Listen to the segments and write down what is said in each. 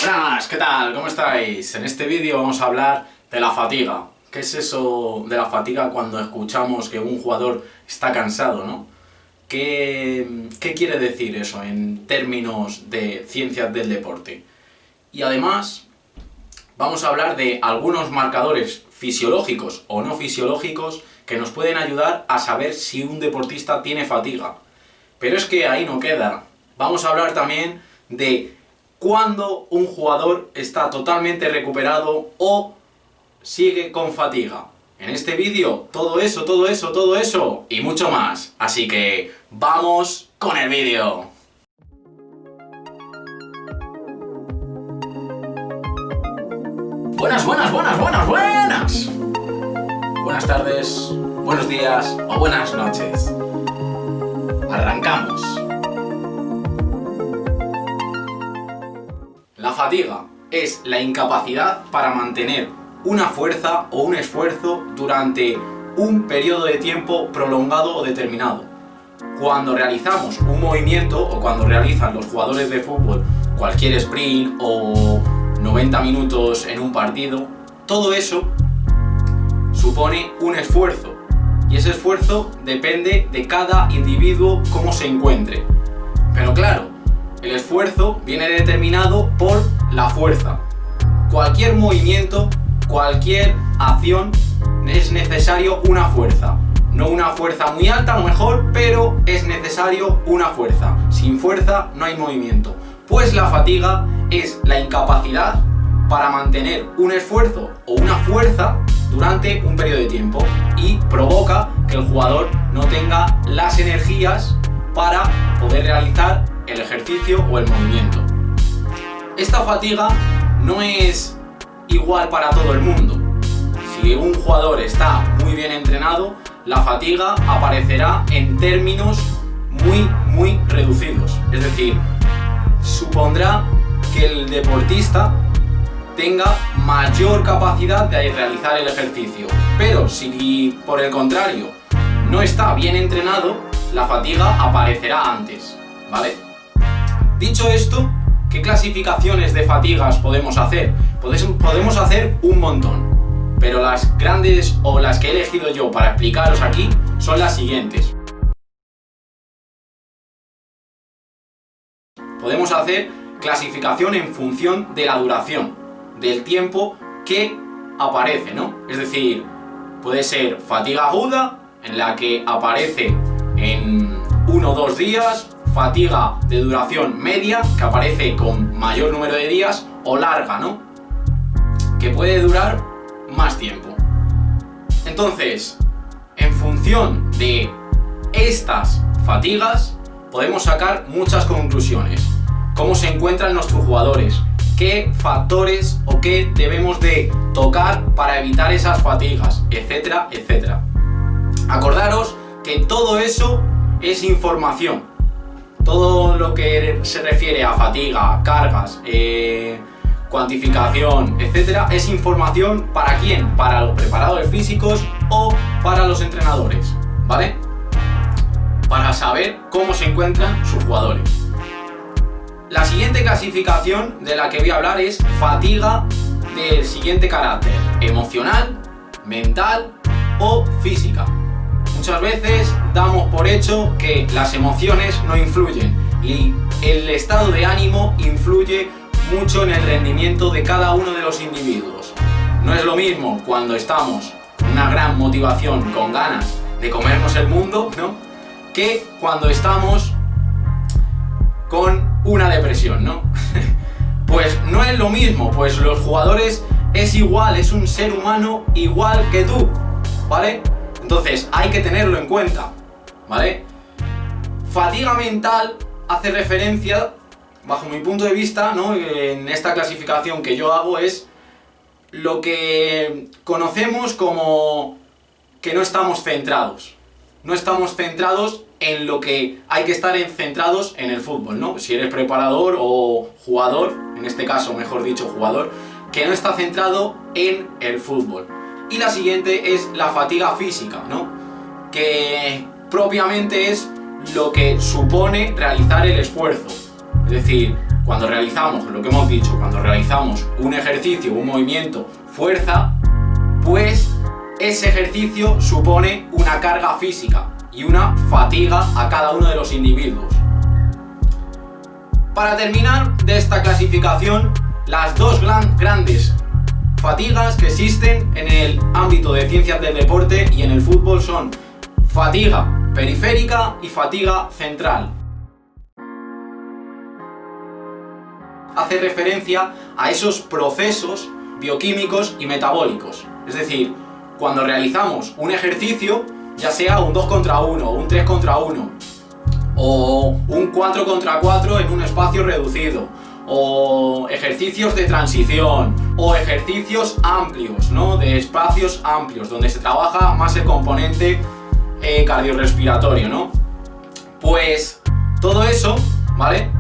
Buenas, ¿qué tal? ¿Cómo estáis? En este vídeo vamos a hablar de la fatiga. ¿Qué es eso de la fatiga cuando escuchamos que un jugador está cansado, ¿no? ¿Qué quiere decir eso en términos de ciencias del deporte? Y además vamos a hablar de algunos marcadores fisiológicos o no fisiológicos que nos pueden ayudar a saber si un deportista tiene fatiga. Pero es que ahí no queda. Vamos a hablar también de cuando un jugador está totalmente recuperado o sigue con fatiga. En este vídeo, todo eso y mucho más. Así que ¡vamos con el vídeo! Buenas. Buenas tardes, buenos días o buenas noches. Arrancamos. La fatiga es la incapacidad para mantener una fuerza o un esfuerzo durante un periodo de tiempo prolongado o determinado. Cuando realizamos un movimiento o cuando realizan los jugadores de fútbol cualquier sprint o 90 minutos en un partido, todo eso supone un esfuerzo y ese esfuerzo depende de cada individuo cómo se encuentre. Pero claro, el esfuerzo viene determinado por la fuerza. Cualquier movimiento, cualquier acción es necesario una fuerza. No una fuerza muy alta a lo mejor, pero es necesario una fuerza. Sin fuerza no hay movimiento. Pues la fatiga es la incapacidad para mantener un esfuerzo o una fuerza durante un periodo de tiempo y provoca que el jugador no tenga las energías para poder realizar el ejercicio o el movimiento. Esta fatiga no es igual para todo el mundo. Si un jugador está muy bien entrenado, la fatiga aparecerá en términos muy reducidos. Es decir, supondrá que el deportista tenga mayor capacidad de realizar el ejercicio. Pero si por el contrario no está bien entrenado, la fatiga aparecerá antes, ¿vale? Dicho esto, ¿qué clasificaciones de fatigas podemos hacer? Podemos hacer un montón, pero las grandes o las que he elegido yo para explicaros aquí son las siguientes. Podemos hacer clasificación en función de la duración, del tiempo que aparece, ¿no? Es decir, puede ser fatiga aguda, en la que aparece en 1 o 2 días, fatiga de duración media, que aparece con mayor número de días, o larga, ¿no? Que puede durar más tiempo. Entonces, en función de estas fatigas, podemos sacar muchas conclusiones. Cómo se encuentran nuestros jugadores, qué factores o qué debemos de tocar para evitar esas fatigas, etcétera, etcétera. Acordaros que todo eso es información. Todo lo que se refiere a fatiga, cargas, cuantificación, etcétera, es información ¿para quién? Para los preparadores físicos o para los entrenadores, ¿vale? Para saber cómo se encuentran sus jugadores. La siguiente clasificación de la que voy a hablar es fatiga del siguiente carácter: emocional, mental o física. Muchas veces damos por hecho que las emociones no influyen y el estado de ánimo influye mucho en el rendimiento de cada uno de los individuos. No es lo mismo cuando estamos con una gran motivación, con ganas de comernos el mundo, ¿no?, que cuando estamos con una depresión, ¿no? Pues no es lo mismo, pues los jugadores es igual, es un ser humano igual que tú, ¿vale? Entonces hay que tenerlo en cuenta, ¿vale? Fatiga mental hace referencia, bajo mi punto de vista, ¿no?, en esta clasificación que yo hago, es lo que conocemos como que no estamos centrados. No estamos centrados en lo que hay que estar centrados en el fútbol, ¿no? Si eres preparador o jugador, en este caso, mejor dicho, jugador, que no está centrado en el fútbol. Y la siguiente es la fatiga física, ¿no?, que propiamente es lo que supone realizar el esfuerzo. Es decir, cuando realizamos, lo que hemos dicho, cuando realizamos un ejercicio, un movimiento, fuerza, pues ese ejercicio supone una carga física y una fatiga a cada uno de los individuos. Para terminar de esta clasificación, las dos grandes fatigas que existen en el ámbito de ciencias del deporte y en el fútbol son fatiga periférica y fatiga central. Hace referencia a esos procesos bioquímicos y metabólicos. Es decir, cuando realizamos un ejercicio, ya sea un 2 contra 1, un 3 contra 1, o un 4 contra 4 en un espacio reducido, o ejercicios de transición, o ejercicios amplios, ¿no? De espacios amplios, donde se trabaja más el componente cardiorrespiratorio, ¿no? Pues todo eso, ¿vale?,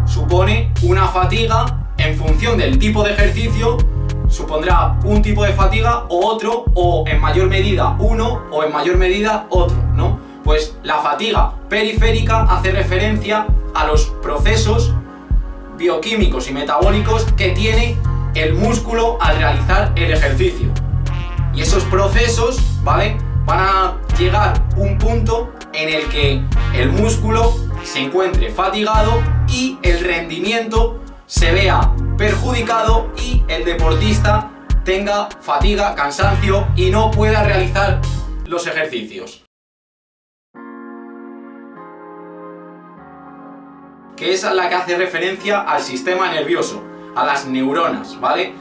supone una fatiga en función del tipo de ejercicio. Supondrá un tipo de fatiga o otro, o en mayor medida uno o en mayor medida otro, ¿no? Pues la fatiga periférica hace referencia a los procesos bioquímicos y metabólicos que tiene el músculo al realizar el ejercicio. Y esos procesos, ¿vale?, van a llegar a un punto en el que el músculo se encuentre fatigado y el rendimiento se vea perjudicado y el deportista tenga fatiga, cansancio y no pueda realizar los ejercicios. Que es la que hace referencia al sistema nervioso, a las neuronas, ¿vale?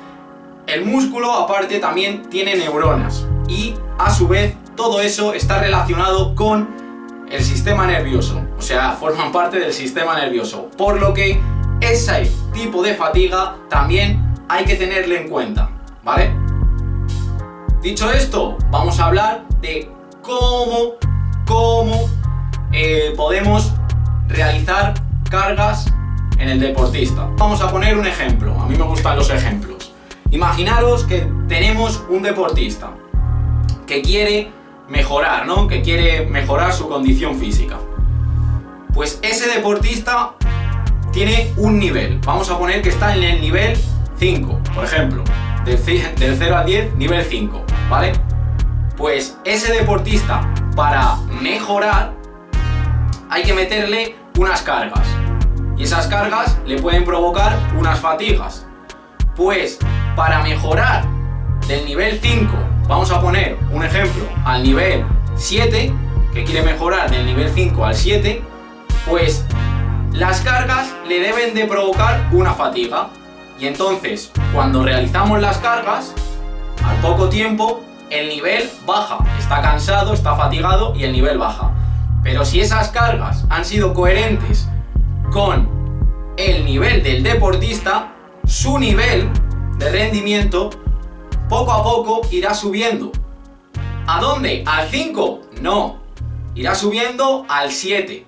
El músculo aparte también tiene neuronas y a su vez todo eso está relacionado con el sistema nervioso, o sea, forman parte del sistema nervioso, por lo que ese tipo de fatiga también hay que tenerlo en cuenta, ¿vale? Dicho esto, vamos a hablar de cómo podemos realizar cargas en el deportista. Vamos a poner un ejemplo, a mí me gustan los ejemplos. Imaginaros que tenemos un deportista que quiere mejorar, ¿no? Que quiere mejorar su condición física. Pues ese deportista tiene un nivel. Vamos a poner que está en el nivel 5, por ejemplo. Del 0 al 10, nivel 5, ¿vale? Pues ese deportista, para mejorar, hay que meterle unas cargas. Y esas cargas le pueden provocar unas fatigas. Pues para mejorar del nivel 5, vamos a poner un ejemplo, al nivel 7, que quiere mejorar del nivel 5 al 7, pues las cargas le deben de provocar una fatiga. Y entonces, cuando realizamos las cargas, al poco tiempo, el nivel baja. Está cansado, está fatigado y el nivel baja. Pero si esas cargas han sido coherentes con el nivel del deportista, su nivel de rendimiento poco a poco irá subiendo. ¿A dónde? ¿Al 5? No. Irá subiendo al 7.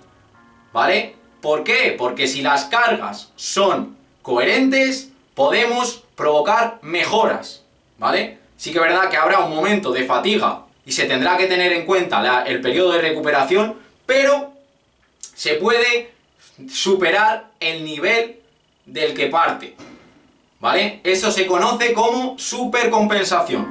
¿Vale? ¿Por qué? Porque si las cargas son coherentes, podemos provocar mejoras. ¿Vale? Sí que es verdad que habrá un momento de fatiga y se tendrá que tener en cuenta el periodo de recuperación, pero se puede superar el nivel del que parte. ¿Vale? Eso se conoce como supercompensación.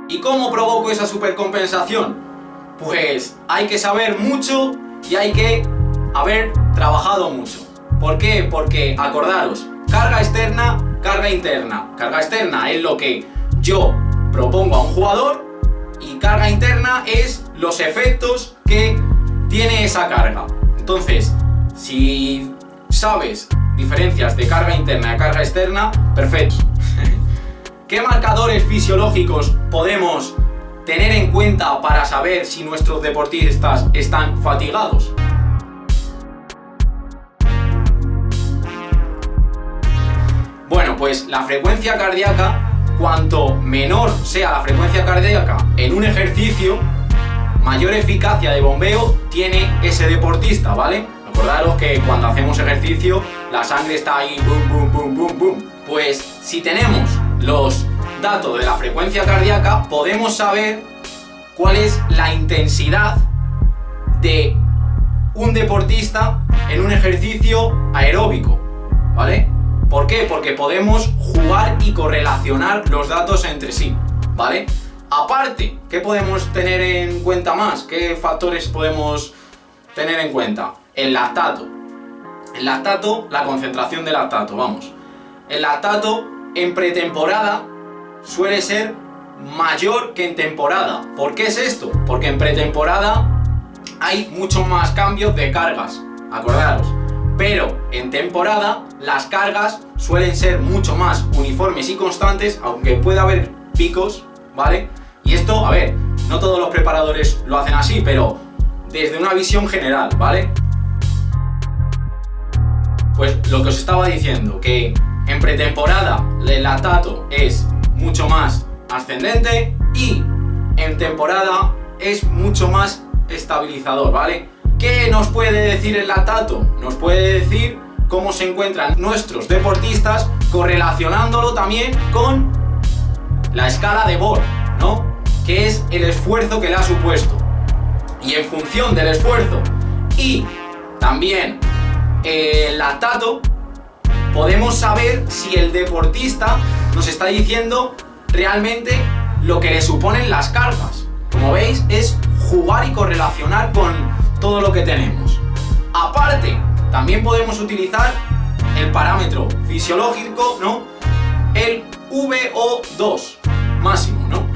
¿Y cómo provoco esa supercompensación? Pues hay que saber mucho y hay que haber trabajado mucho. ¿Por qué? Porque, acordaros, carga externa, carga interna. Carga externa es lo que yo propongo a un jugador y carga interna es los efectos que tiene esa carga. Entonces, si sabes diferencias de carga interna y carga externa, perfecto. ¿Qué marcadores fisiológicos podemos tener en cuenta para saber si nuestros deportistas están fatigados? Bueno, pues la frecuencia cardíaca, cuanto menor sea la frecuencia cardíaca en un ejercicio, mayor eficacia de bombeo tiene ese deportista, ¿vale? Acordaros que cuando hacemos ejercicio la sangre está ahí, boom, boom, boom, boom, boom. Pues si tenemos los datos de la frecuencia cardíaca, podemos saber cuál es la intensidad de un deportista en un ejercicio aeróbico, ¿vale? ¿Por qué? Porque podemos jugar y correlacionar los datos entre sí, ¿vale? Aparte, ¿qué podemos tener en cuenta más? ¿Qué factores podemos tener en cuenta? El lactato. El lactato, la concentración de lactato, vamos. El lactato en pretemporada suele ser mayor que en temporada. ¿Por qué es esto? Porque en pretemporada hay muchos más cambios de cargas, acordaros. Pero en temporada las cargas suelen ser mucho más uniformes y constantes, aunque pueda haber picos, ¿vale? Y esto, a ver, no todos los preparadores lo hacen así, pero desde una visión general, ¿vale? Pues lo que os estaba diciendo, que en pretemporada el lactato es mucho más ascendente y en temporada es mucho más estabilizador, ¿vale? ¿Qué nos puede decir el lactato? Nos puede decir cómo se encuentran nuestros deportistas, correlacionándolo también con la escala de Borg, ¿no? Que es el esfuerzo que le ha supuesto. Y en función del esfuerzo y también el lactato, podemos saber si el deportista nos está diciendo realmente lo que le suponen las cargas. Como veis, es jugar y correlacionar con todo lo que tenemos. Aparte, también podemos utilizar el parámetro fisiológico, ¿no? El VO2 máximo, ¿no?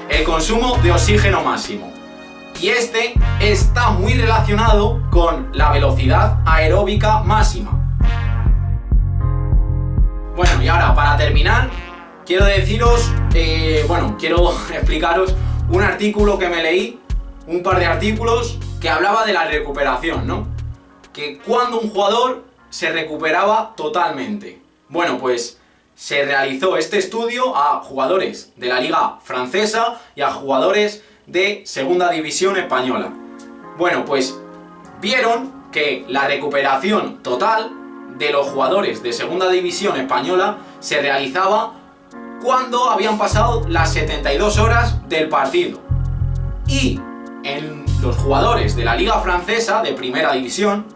El consumo de oxígeno máximo. Y este está muy relacionado con la velocidad aeróbica máxima. Bueno, y ahora para terminar, quiero deciros, quiero explicaros un artículo que me leí, un par de artículos que hablaba de la recuperación, ¿no? Que cuando un jugador se recuperaba totalmente. Bueno, pues se realizó este estudio a jugadores de la Liga Francesa y a jugadores de Segunda División Española. Bueno, pues vieron que la recuperación total de los jugadores de Segunda División Española se realizaba cuando habían pasado las 72 horas del partido. Y en los jugadores de la Liga Francesa de Primera División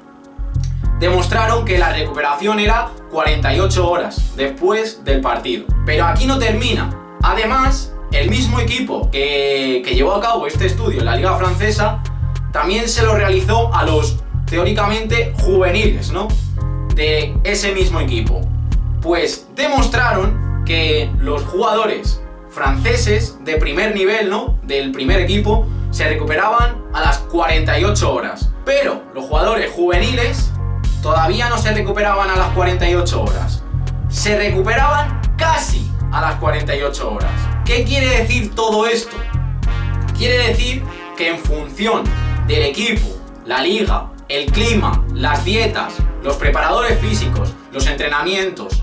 demostraron que la recuperación era 48 horas después del partido. Pero aquí no termina. Además, el mismo equipo que llevó a cabo este estudio en la Liga Francesa también se lo realizó a los teóricamente juveniles, ¿no? De ese mismo equipo. Pues demostraron que los jugadores franceses de primer nivel, ¿no? Del primer equipo, se recuperaban a las 48 horas. Pero los jugadores juveniles todavía no se recuperaban a las 48 horas. Se recuperaban casi a las 48 horas. ¿Qué quiere decir todo esto? Quiere decir que en función del equipo, la liga, el clima, las dietas, los preparadores físicos, los entrenamientos,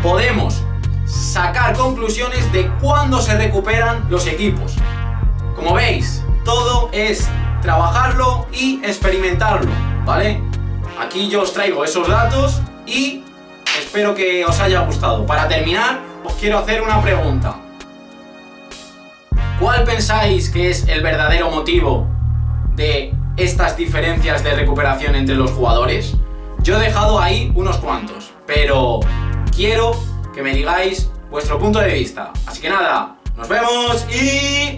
podemos sacar conclusiones de cuándo se recuperan los equipos. Como veis, todo es trabajarlo y experimentarlo, ¿vale? Aquí yo os traigo esos datos y espero que os haya gustado. Para terminar, os quiero hacer una pregunta. ¿Cuál pensáis que es el verdadero motivo de estas diferencias de recuperación entre los jugadores? Yo he dejado ahí unos cuantos, pero quiero que me digáis vuestro punto de vista. Así que nada, nos vemos y